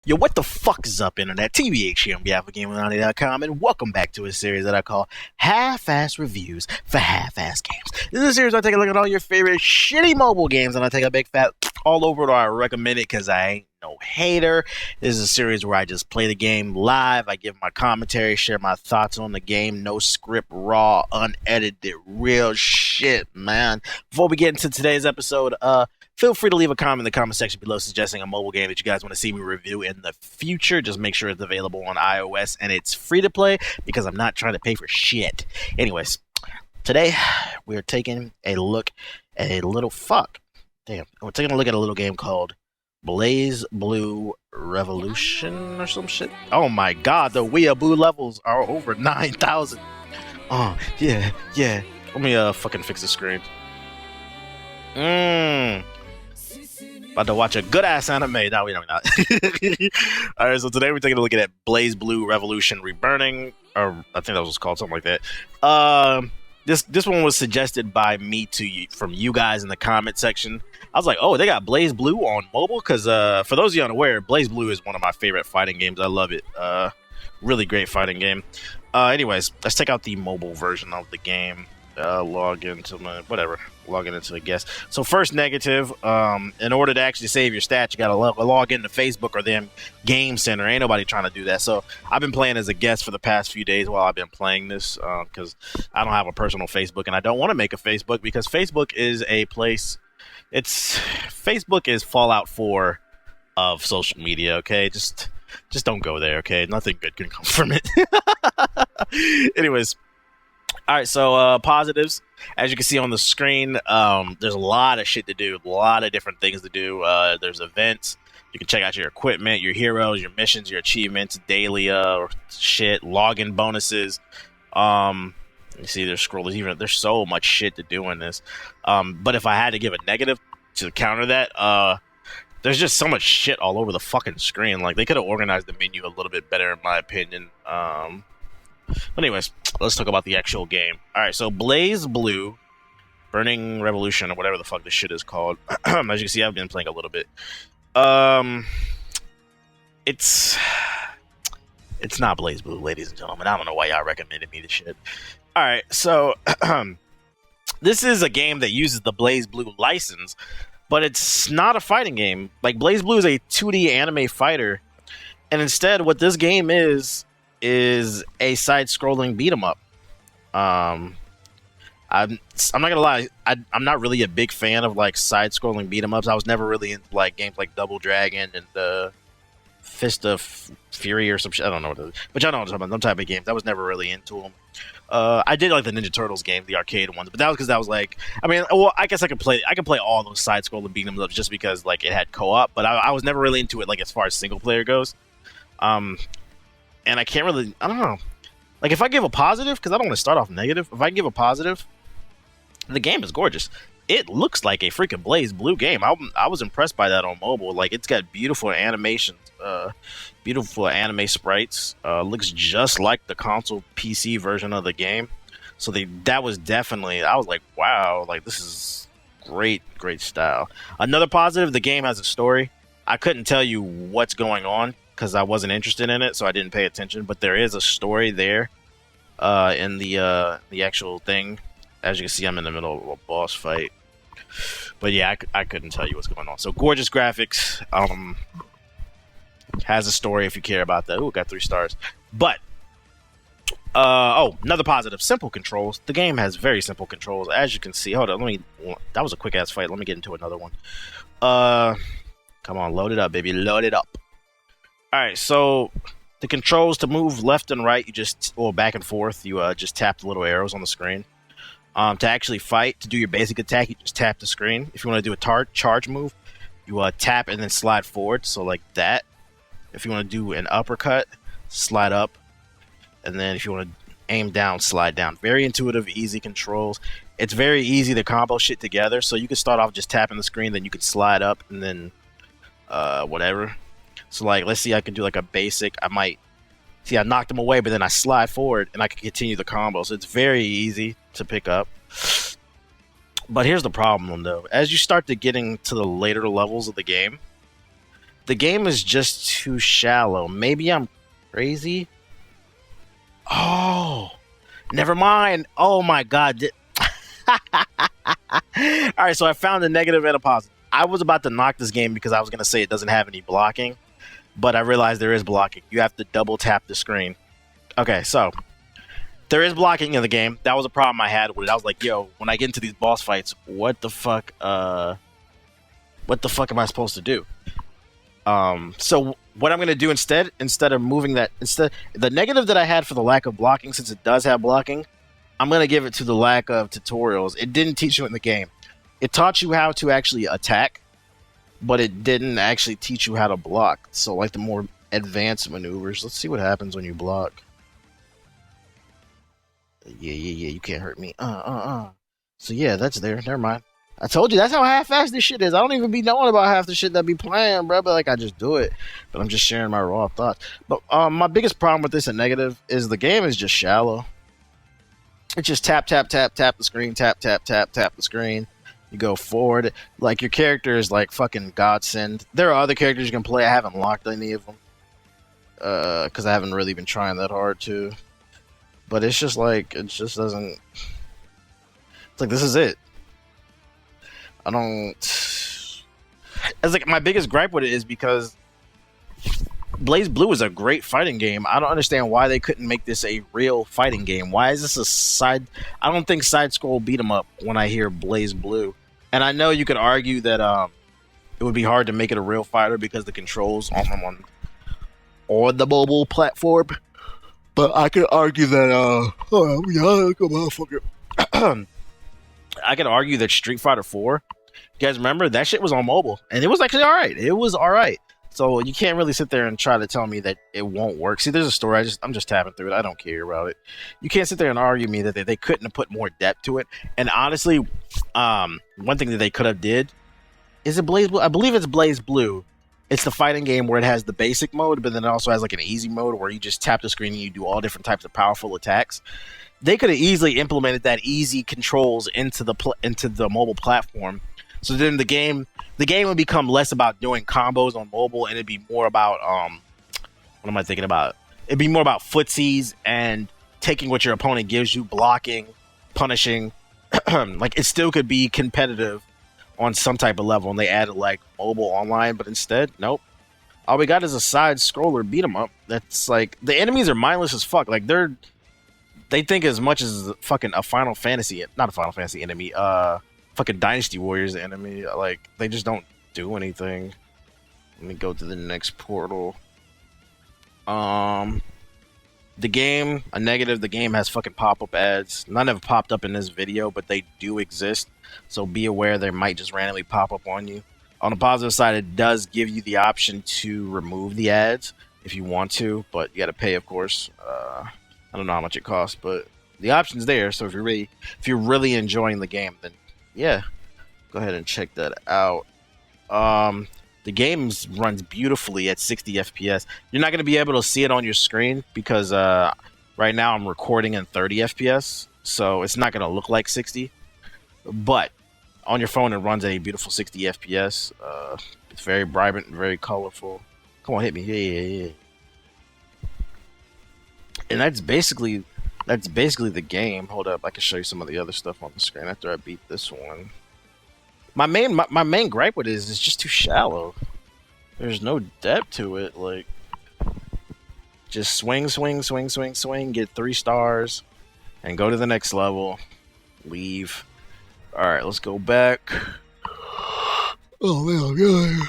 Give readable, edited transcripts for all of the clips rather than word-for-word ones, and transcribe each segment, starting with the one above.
Yo, what the fuck is up, Internet? TBH here on behalf of Illuminaughty.com, and welcome back to a series that I call Half-Ass Reviews for Half-Ass Games. This is a series where I take a look at all your favorite shitty mobile games, and I take a big fat all over it, or I recommend it because I ain't no hater. This is a series where I just play the game live, I give my commentary, share my thoughts on the game, no script, raw, unedited, real shit, man. Before we get into today's episode, feel free to leave a comment in the comment section below suggesting a mobile game that you guys want to see me review in the future. Just make sure it's available on iOS and it's free to play because I'm not trying to pay for shit. Anyways, today we're taking a look at a little we're taking a look at a little game called BlazBlue Revolution or some shit. Oh my god, the Weeaboo levels are over 9,000. Oh, yeah. Let me fucking fix the screen. About to watch a good ass anime. No, we're not. Alright, so today we're taking a look at BlazBlue Revolution Reburning, or I think that was called something like that. This one was suggested by me to you from you guys in the comment section. I was like, oh, they got BlazBlue on mobile? Because for those of you unaware, BlazBlue is one of my favorite fighting games. I love it. Really great fighting game. Anyways, let's check out the mobile version of the game. Log into the guest. So first negative, in order to actually save your stats, you gotta log into Facebook or then Game Center. Ain't nobody trying to do that. So I've been playing as a guest for the past few days while I've been playing this, because I don't have a personal Facebook and I don't want to make a Facebook because Facebook is a place. Facebook is Fallout 4 of social media. Okay, just don't go there. Okay, nothing good can come from it. Anyways. All right, so positives. As you can see on the screen, there's a lot of shit to do, a lot of different things to do. There's events. You can check out your equipment, your heroes, your missions, your achievements, daily shit, login bonuses. You see, there's scrollers. There's so much shit to do in this. But if I had to give a negative to counter that, there's just so much shit all over the fucking screen. Like, they could have organized the menu a little bit better, in my opinion. But anyways, let's talk about the actual game. Alright, so BlazBlue Burning Revolution, or whatever the fuck this shit is called. As you can see, I've been playing a little bit. It's not BlazBlue, ladies and gentlemen. I don't know why y'all recommended me this shit. Alright, so this is a game that uses the BlazBlue license, but it's not a fighting game. Like, BlazBlue is a 2D anime fighter, and instead what this game is a side-scrolling beat-em-up. I'm not gonna lie, I'm not really a big fan of like side-scrolling beat-em-ups. I was never really into like games like Double Dragon and Fist of Fury or some shit. I don't know what it is, but y'all know what I'm talking about. Them type of games. I was never really into them. I did like the Ninja Turtles game, the arcade ones, but that was because that was like, I mean, well, I guess I could play all those side-scrolling beat-em-ups just because like it had co-op, but I was never really into it like as far as single-player goes. And I can't really, I don't know. Like, if I give a positive, because I don't want to start off negative, if I give a positive, the game is gorgeous. It looks like a freaking BlazBlue game. I was impressed by that on mobile. Like, it's got beautiful animations, beautiful anime sprites. Looks just like the console PC version of the game. So that was definitely, I was like, wow, like, this is great style. Another positive, the game has a story. I couldn't tell you what's going on because I wasn't interested in it, so I didn't pay attention. But there is a story there in the actual thing. As you can see, I'm in the middle of a boss fight. But yeah, I couldn't tell you what's going on. So gorgeous graphics. Has a story if you care about that. Ooh, got 3 stars. But another positive, simple controls. The game has very simple controls. As you can see, hold on, that was a quick ass fight. Let me get into another one. Come on, load it up, baby, load it up. Alright, so the controls to move left and right, back and forth, you just tap the little arrows on the screen. To actually fight, to do your basic attack, you just tap the screen. If you want to do a charge move, you tap and then slide forward, so like that. If you want to do an uppercut, slide up. And then if you want to aim down, slide down. Very intuitive, easy controls. It's very easy to combo shit together, so you can start off just tapping the screen, then you can slide up, and then whatever. So like, let's see, I can do like a basic. I knocked him away, but then I slide forward and I can continue the combo. So it's very easy to pick up. But here's the problem though. As you start to getting to the later levels of the game, The game is just too shallow. Maybe I'm crazy. Oh, never mind. Oh my god. Alright, so I found a negative and a positive. I was about to knock this game because I was going to say it doesn't have any blocking, but I realized there is blocking. You have to double tap the screen. Okay, so there is blocking in the game. That was a problem I had with it. I was like, yo, when I get into these boss fights, what the fuck am I supposed to do? So what I'm going to do instead of moving that, the negative that I had for the lack of blocking, since it does have blocking, I'm going to give it to the lack of tutorials. It didn't teach you in the game. It taught you how to actually attack, but it didn't actually teach you how to block. So like the more advanced maneuvers. Let's see what happens when you block. Yeah, you can't hurt me. So yeah, that's there. Never mind. I told you, that's how half-assed this shit is. I don't even be knowing about half the shit that be playing, bro. But like, I just do it. But I'm just sharing my raw thoughts. But my biggest problem with this and negative is the game is just shallow. It's just tap, tap, tap, tap the screen, tap, tap, tap, tap the screen. You go forward. Like, your character is like fucking godsend. There are other characters you can play. I haven't locked any of them. Because I haven't really been trying that hard to. But it's just like, it just doesn't... It's like, this is it. I don't... It's like, my biggest gripe with it is because BlazBlue is a great fighting game. I don't understand why they couldn't make this a real fighting game. Why is this a side... I don't think side-scroll beat 'em up when I hear BlazBlue. And I know you could argue that it would be hard to make it a real fighter because the controls on the mobile platform. But I could argue that I could argue that Street Fighter 4, you guys remember that shit was on mobile and it was actually alright. It was alright. So you can't really sit there and try to tell me that it won't work. See, there's a story. I'm just tapping through it. I don't care about it. You can't sit there and argue me that they couldn't have put more depth to it. And honestly, one thing that they could have did is it BlazBlue? I believe it's BlazBlue. It's the fighting game where it has the basic mode, but then it also has like an easy mode where you just tap the screen and you do all different types of powerful attacks. They could have easily implemented that easy controls into the mobile platform. So then the game would become less about doing combos on mobile, and it'd be more about what am I thinking about? It'd be more about footsies and taking what your opponent gives you, blocking, punishing. Like, it still could be competitive on some type of level, and they added like mobile online, but instead, nope. All we got is a side scroller beat 'em up. That's like, the enemies are mindless as fuck. Like, they think as much as fucking a Final Fantasy, not a Final Fantasy enemy, fucking Dynasty Warriors enemy. Like, they just don't do anything. Let me go to the next portal. The game, a negative, the game has fucking pop-up ads. None have popped up in this video, but they do exist. So be aware they might just randomly pop up on you. On the positive side, it does give you the option to remove the ads if you want to, but you gotta pay, of course. I don't know how much it costs, but the option's there. So if you're really enjoying the game, then yeah, go ahead and check that out. The game runs beautifully at 60 FPS. You're not going to be able to see it on your screen because right now I'm recording in 30 FPS, so it's not going to look like 60. But on your phone, it runs at a beautiful 60 FPS. It's very vibrant and very colorful. Come on, hit me. Yeah. And that's basically the game. Hold up, I can show you some of the other stuff on the screen after I beat this one. My main gripe with it is it's just too shallow. There's no depth to it. Like, just swing, get 3 stars, and go to the next level. Leave. Alright, let's go back. Oh, man, God.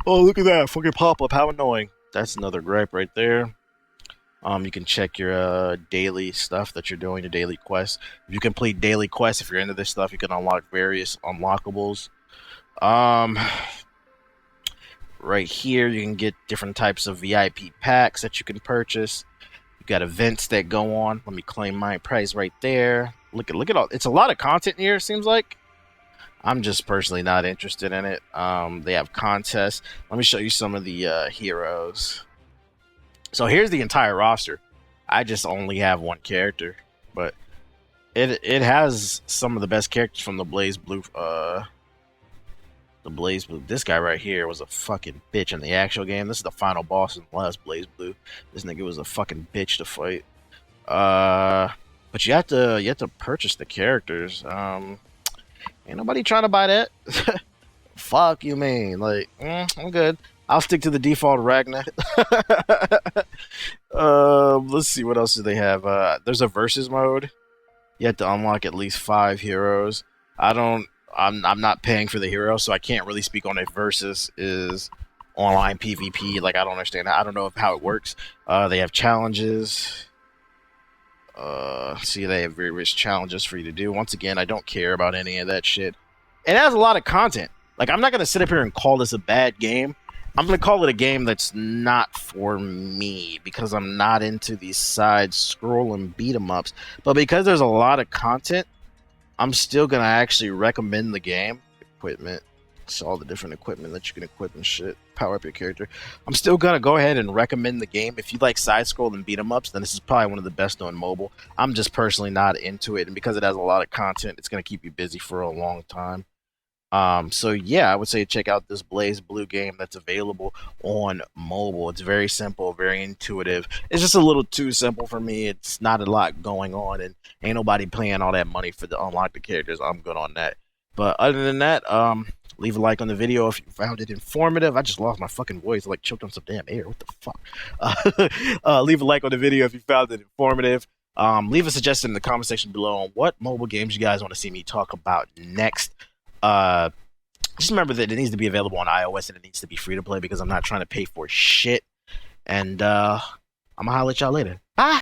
Oh, look at that. Fucking pop-up. How annoying. That's another gripe right there. You can check your daily stuff that you're doing, your daily quests. If you complete daily quests, if you're into this stuff, you can unlock various unlockables. Right here, you can get different types of VIP packs that you can purchase. You got events that go on. Let me claim my prize right there. Look at all. It's a lot of content here, it seems like. I'm just personally not interested in it. They have contests. Let me show you some of the heroes. So here's the entire roster. I just only have one character, but it has some of the best characters from the BlazBlue the BlazBlue. This guy right here was a fucking bitch in the actual game. This is the final boss in the last BlazBlue. This nigga was a fucking bitch to fight. But you have to purchase the characters. Ain't nobody trying to buy that. Fuck you mean? Like, I'm good. I'll stick to the default Ragnar. Let's see what else do they have. There's a versus mode. You have to unlock at least 5 heroes. I'm not paying for the hero, so I can't really speak on if versus is online PvP. Like, I don't understand that. I don't know how it works. They have challenges. See, they have various challenges for you to do. Once again, I don't care about any of that shit. It has a lot of content. Like, I'm not gonna sit up here and call this a bad game. I'm gonna call it a game that's not for me because I'm not into these side scrolling beat 'em ups. But because there's a lot of content, I'm still gonna actually recommend the game. Equipment. It's all the different equipment that you can equip and shit. Power up your character. I'm still gonna go ahead and recommend the game. If you like side scrolling beat 'em ups, then this is probably one of the best on mobile. I'm just personally not into it, and because it has a lot of content, it's gonna keep you busy for a long time. So yeah, I would say check out this BlazBlue game that's available on mobile. It's very simple, very intuitive. It's just a little too simple for me. It's not a lot going on, and ain't nobody paying all that money for the unlock the characters. I'm good on that. But other than that, leave a like on the video if you found it informative. I just lost my fucking voice, like choked on some damn air. What the fuck? Leave a like on the video if you found it informative. Leave a suggestion in the comment section below on what mobile games you guys want to see me talk about next. Just remember that it needs to be available on iOS and it needs to be free to play because I'm not trying to pay for shit. And I'm gonna holler at y'all later. Bye.